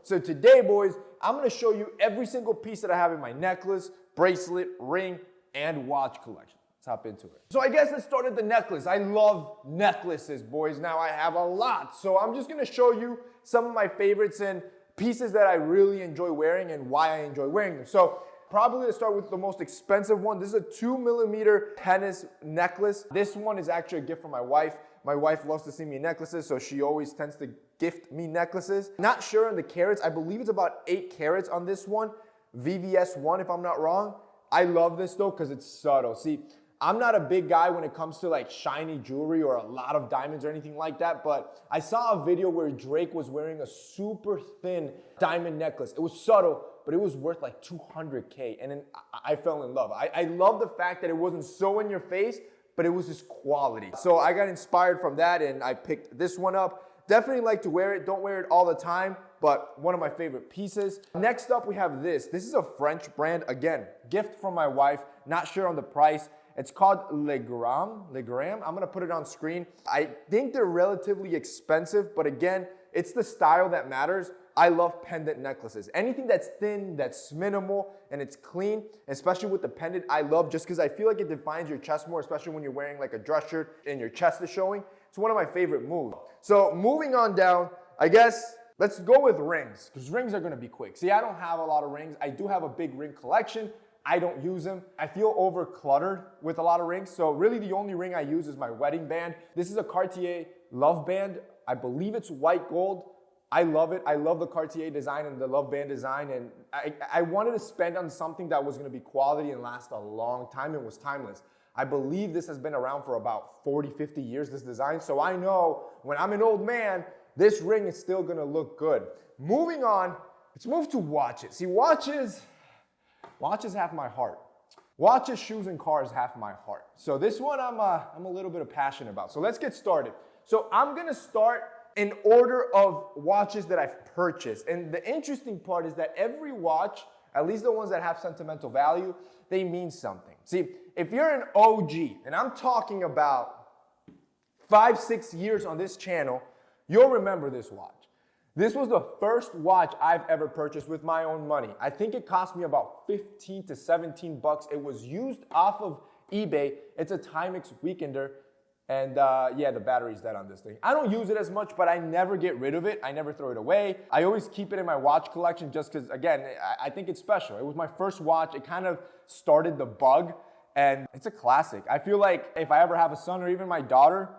So today, boys, I'm gonna show you every single piece that I have in my necklace, bracelet, ring, and watch collection. Let's hop into it. So I guess let's start at the necklace. I love necklaces, boys. Now I have a lot. So I'm just gonna show you some of my favorites and pieces that I really enjoy wearing and why I enjoy wearing them. So probably let's start with the most expensive one. This is a 2mm tennis necklace. This one is actually a gift from my wife. My wife loves to see me in necklaces, so she always tends to gift me necklaces. Not sure on the carats. I believe it's about 8 carats on this one. VVS1 if I'm not wrong. I love this though because it's subtle. See, I'm not a big guy when it comes to like shiny jewelry or a lot of diamonds or anything like that, but I saw a video where Drake was wearing a super thin diamond necklace. It was subtle, but it was worth like 200K, and then I fell in love. I love the fact that it wasn't so in your face, but it was just quality. So I got inspired from that and I picked this one up. Definitely like to wear it. Don't wear it all the time, but one of my favorite pieces. Next up, we have this. This is a French brand. Again, gift from my wife. Not sure on the price. It's called Legram. I'm gonna put it on screen. I think they're relatively expensive, but again, it's the style that matters. I love pendant necklaces. Anything that's thin, that's minimal, and it's clean, especially with the pendant, I love just because I feel like it defines your chest more, especially when you're wearing like a dress shirt and your chest is showing. It's one of my favorite moves. So moving on down, I guess, let's go with rings, because rings are gonna be quick. See, I don't have a lot of rings. I do have a big ring collection. I don't use them. I feel over cluttered with a lot of rings. So really the only ring I use is my wedding band. This is a Cartier Love Band. I believe it's white gold. I love it. I love the Cartier design and the Love Band design. And I wanted to spend on something that was gonna be quality and last a long time and was timeless. I believe this has been around for about 40, 50 years, this design. So I know when I'm an old man, this ring is still gonna look good. Moving on, let's move to watches. See, watches have my heart. Watches, shoes, and cars have my heart. So this one I'm a little bit passionate about. So let's get started. So I'm gonna start in order of watches that I've purchased. And the interesting part is that every watch, at least the ones that have sentimental value, they mean something. See, if you're an OG, and I'm talking about 5, 6 years on this channel, you'll remember this watch. This was the first watch I've ever purchased with my own money. I think it cost me about 15 to 17 bucks. It was used off of eBay. It's a Timex Weekender. And yeah, the battery's dead on this thing. I don't use it as much, but I never get rid of it. I never throw it away. I always keep it in my watch collection just because, again, I think it's special. It was my first watch. It kind of started the bug, and it's a classic. I feel like if I ever have a son or even my daughter,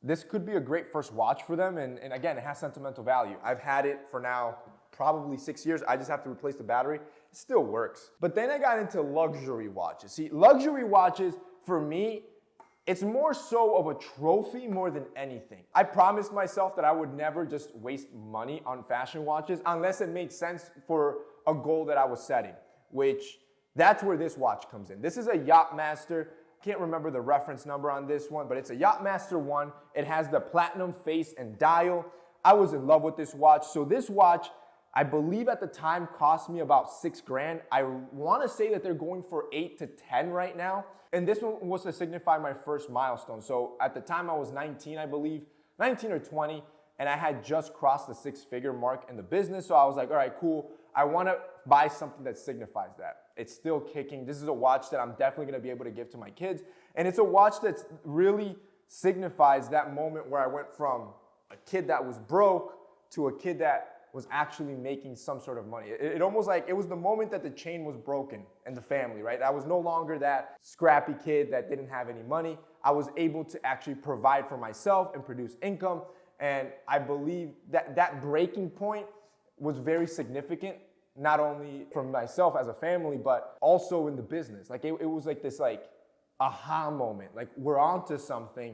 this could be a great first watch for them. And again, it has sentimental value. I've had it for now probably 6 years. I just have to replace the battery. It still works. But then I got into luxury watches. See, luxury watches, for me, it's more so of a trophy more than anything. I promised myself that I would never just waste money on fashion watches unless it made sense for a goal that I was setting, which that's where this watch comes in. This is a Yachtmaster. Can't remember the reference number on this one, but it's a Yachtmaster 1. It has the platinum face and dial. I was in love with this watch. So this watch, I believe at the time cost me about 6 grand. I want to say that they're going for 8 to 10 right now. And this one was to signify my first milestone. So at the time I was 19, I believe, 19 or 20, and I had just crossed the 6-figure mark in the business. So I was like, all right, cool. I want to buy something that signifies that. It's still kicking. This is a watch that I'm definitely going to be able to give to my kids. And it's a watch that really signifies that moment where I went from a kid that was broke to a kid that was actually making some sort of money. It almost like it was the moment that the chain was broken in the family, right? I was no longer that scrappy kid that didn't have any money. I was able to actually provide for myself and produce income. And I believe that that breaking point was very significant, not only for myself as a family, but also in the business. Like it was like this like aha moment, like we're onto something.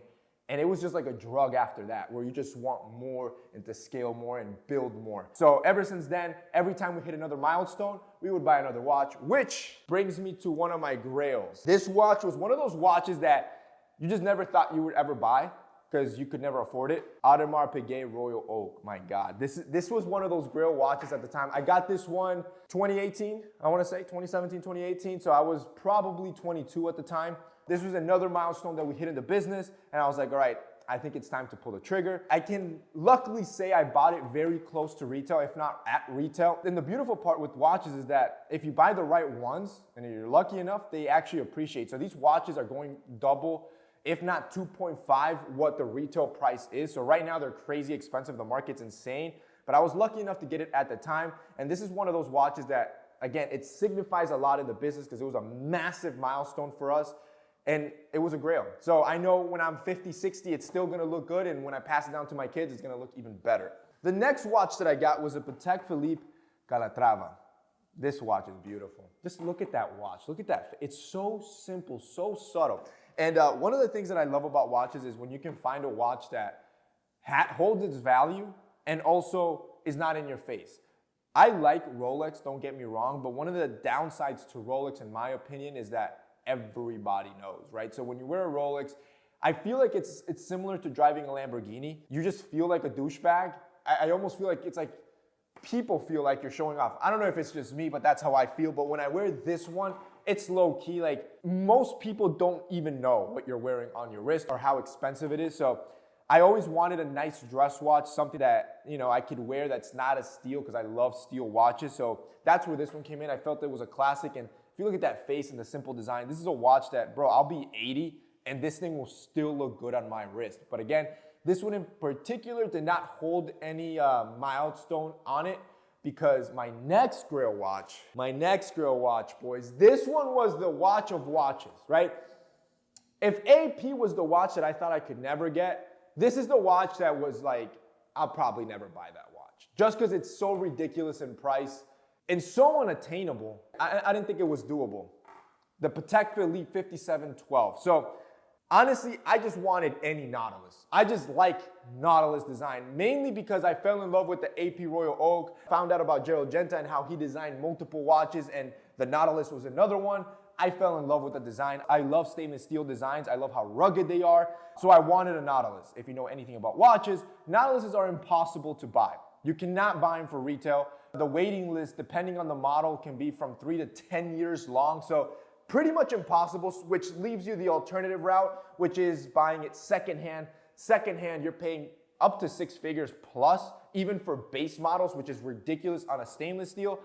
And it was just like a drug after that, where you just want more and to scale more and build more. So ever since then, every time we hit another milestone, we would buy another watch, which brings me to one of my grails. This watch was one of those watches that you just never thought you would ever buy because you could never afford it. Audemars Piguet Royal Oak, my God. This was one of those grail watches at the time. I got this one 2018, I wanna say 2017, 2018. So I was probably 22 at the time. This was another milestone that we hit in the business. And I was like, all right, I think it's time to pull the trigger. I can luckily say I bought it very close to retail, if not at retail. And the beautiful part with watches is that if you buy the right ones, and you're lucky enough, they actually appreciate. So these watches are going double, if not 2.5 what the retail price is. So right now they're crazy expensive. The market's insane. But I was lucky enough to get it at the time. And this is one of those watches that, again, it signifies a lot in the business because it was a massive milestone for us. And it was a grail. So I know when I'm 50, 60, it's still gonna look good. And when I pass it down to my kids, it's gonna look even better. The next watch that I got was a Patek Philippe Calatrava. This watch is beautiful. Just look at that watch. Look at that. It's so simple, so subtle. And one of the things that I love about watches is when you can find a watch that holds its value and also is not in your face. I like Rolex, don't get me wrong, but one of the downsides to Rolex, in my opinion, is that everybody knows, right? So when you wear a Rolex, I feel like it's similar to driving a Lamborghini. You just feel like a douchebag. I almost feel like it's like people feel like you're showing off. I don't know if it's just me, but that's how I feel. But when I wear this one, it's low key. Like most people don't even know what you're wearing on your wrist or how expensive it is. So I always wanted a nice dress watch, something that, you know, I could wear that's not a steel because I love steel watches. So that's where this one came in. I felt it was a classic. And if you look at that face and the simple design, this is a watch that, bro, I'll be 80 and this thing will still look good on my wrist. But again, this one in particular did not hold any milestone on it because my next grail watch, boys, this one was the watch of watches, right? If AP was the watch that I thought I could never get, this is the watch that was like, I'll probably never buy that watch. Just because it's so ridiculous in price and so unattainable, I didn't think it was doable. The Patek Philippe 5712. So honestly, I just wanted any Nautilus. I just like Nautilus design, mainly because I fell in love with the AP Royal Oak, found out about Gerald Genta and how he designed multiple watches, and the Nautilus was another one. I fell in love with the design. I love stainless steel designs. I love how rugged they are. So I wanted a Nautilus. If you know anything about watches, Nautiluses are impossible to buy. You cannot buy them for retail. The waiting list, depending on the model, can be from 3 to 10 years long. So pretty much impossible, which leaves you the alternative route, which is buying it secondhand. Secondhand, you're paying up to 6 figures plus, even for base models, which is ridiculous on a stainless steel.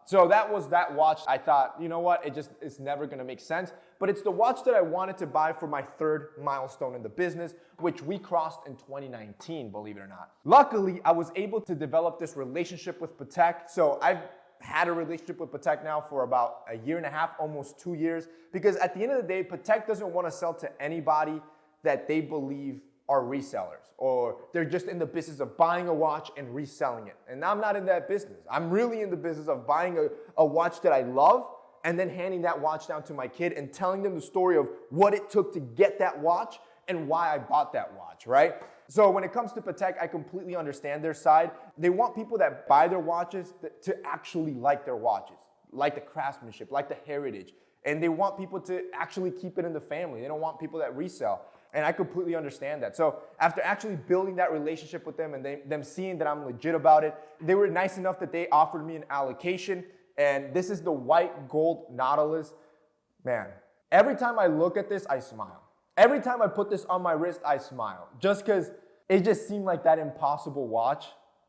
So that was that watch. I thought, you know what, it's never gonna make sense. But it's the watch that I wanted to buy for my third milestone in the business, which we crossed in 2019, believe it or not. Luckily, I was able to develop this relationship with Patek. So I've had a relationship with Patek now for about a year and a half, almost 2 years. Because at the end of the day, Patek doesn't want to sell to anybody that they believe are resellers, or they're just in the business of buying a watch and reselling it. And I'm not in that business. I'm really in the business of buying a watch that I love and then handing that watch down to my kid and telling them the story of what it took to get that watch and why I bought that watch, right? So when it comes to Patek, I completely understand their side. They want people that buy their watches to actually like their watches, like the craftsmanship, like the heritage. And they want people to actually keep it in the family. They don't want people that resell. And I completely understand that. So after actually building that relationship with them and them seeing that I'm legit about it, they were nice enough that they offered me an allocation. And this is the white gold Nautilus. Man, every time I look at this, I smile. Every time I put this on my wrist, I smile. Just because it just seemed like that impossible watch,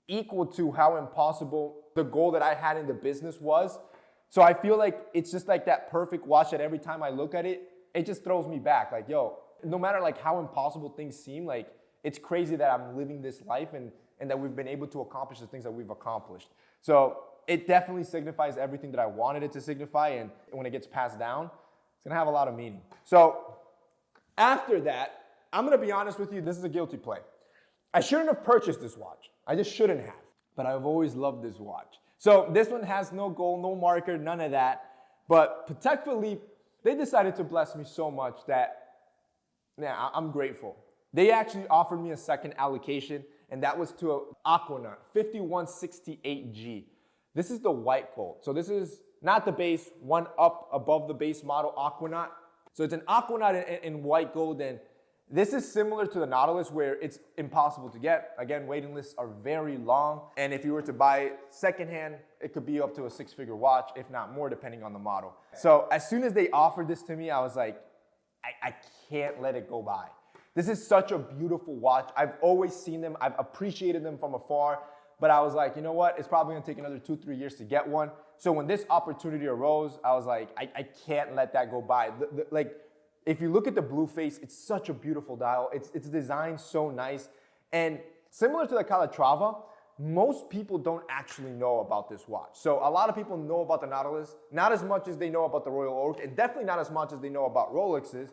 equal to how impossible the goal that I had in the business was. So I feel like it's just like that perfect watch that every time I look at it, it just throws me back. Like, yo, no matter like how impossible things seem, like it's crazy that I'm living this life and that we've been able to accomplish the things that we've accomplished. So it definitely signifies everything that I wanted it to signify. And when it gets passed down, it's gonna have a lot of meaning. So after that, I'm gonna be honest with you, this is a guilty play. I shouldn't have purchased this watch. I just shouldn't have, but I've always loved this watch. So this one has no gold, no marker, none of that. But Patek Philippe, they decided to bless me so much that I'm grateful. They actually offered me a second allocation, and that was to an Aquanaut 5168G. This is the white gold. So this is not the base, one up above the base model Aquanaut. So it's an Aquanaut in white gold, and this is similar to the Nautilus where it's impossible to get. Again, waiting lists are very long, and if you were to buy it secondhand, it could be up to a 6-figure watch, if not more, depending on the model. So as soon as they offered this to me, I was like, I can't let it go by. This is such a beautiful watch. I've always seen them. I've appreciated them from afar. But I was like, you know what? It's probably going to take another 2-3 years to get one. So when this opportunity arose, I was like, I can't let that go by. Like, if you look at the blue face, it's such a beautiful dial. It's designed so nice. And similar to the Calatrava, most people don't actually know about this watch. So a lot of people know about the Nautilus, not as much as they know about the Royal Oak, and definitely not as much as they know about Rolexes.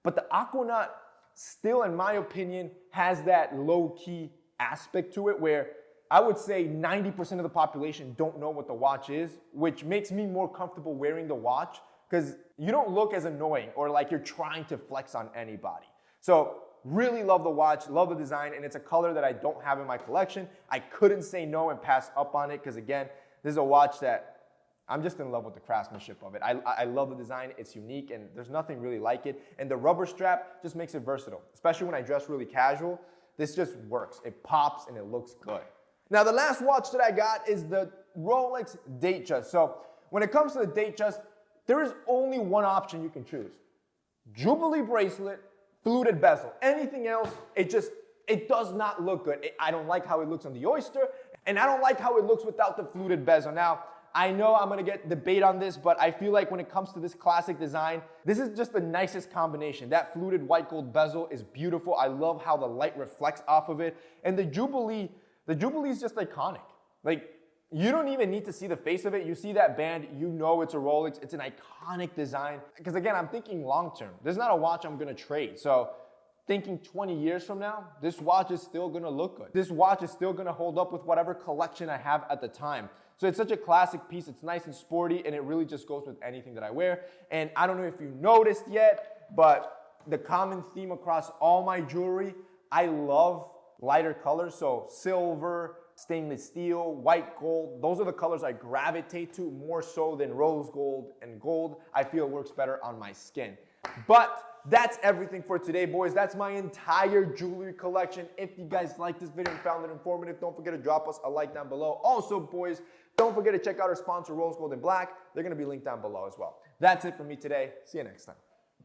But the Aquanaut still, in my opinion, has that low-key aspect to it where I would say 90% of the population don't know what the watch is, which makes me more comfortable wearing the watch because you don't look as annoying or like you're trying to flex on anybody. So really love the watch, love the design, and it's a color that I don't have in my collection. I couldn't say no and pass up on it because, again, this is a watch that I'm just in love with the craftsmanship of it. I love the design. It's unique, and there's nothing really like it. And the rubber strap just makes it versatile, especially when I dress really casual. This just works. It pops, and it looks good. Now, the last watch that I got is the Rolex Datejust. So when it comes to the Datejust, there is only one option you can choose. Jubilee bracelet, fluted bezel. Anything else, it does not look good. I don't like how it looks on the Oyster, and I don't like how it looks without the fluted bezel. Now, I know I'm gonna get debate on this, but I feel like when it comes to this classic design, this is just the nicest combination. That fluted white gold bezel is beautiful. I love how the light reflects off of it. And the Jubilee is just iconic. Like, you don't even need to see the face of it. You see that band, you know it's a Rolex. It's an iconic design. Because again, I'm thinking long term. This is not a watch I'm gonna trade. So thinking 20 years from now, this watch is still gonna look good. This watch is still gonna hold up with whatever collection I have at the time. So it's such a classic piece. It's nice and sporty, and it really just goes with anything that I wear. And I don't know if you noticed yet, but the common theme across all my jewelry, I love lighter colors. So silver, stainless steel, white gold. Those are the colors I gravitate to more so than rose gold and gold. I feel it works better on my skin. But that's everything for today, boys. That's my entire jewelry collection. If you guys liked this video and found it informative, don't forget to drop us a like down below. Also, boys, don't forget to check out our sponsor, Rose Gold and Black. They're going to be linked down below as well. That's it for me today. See you next time.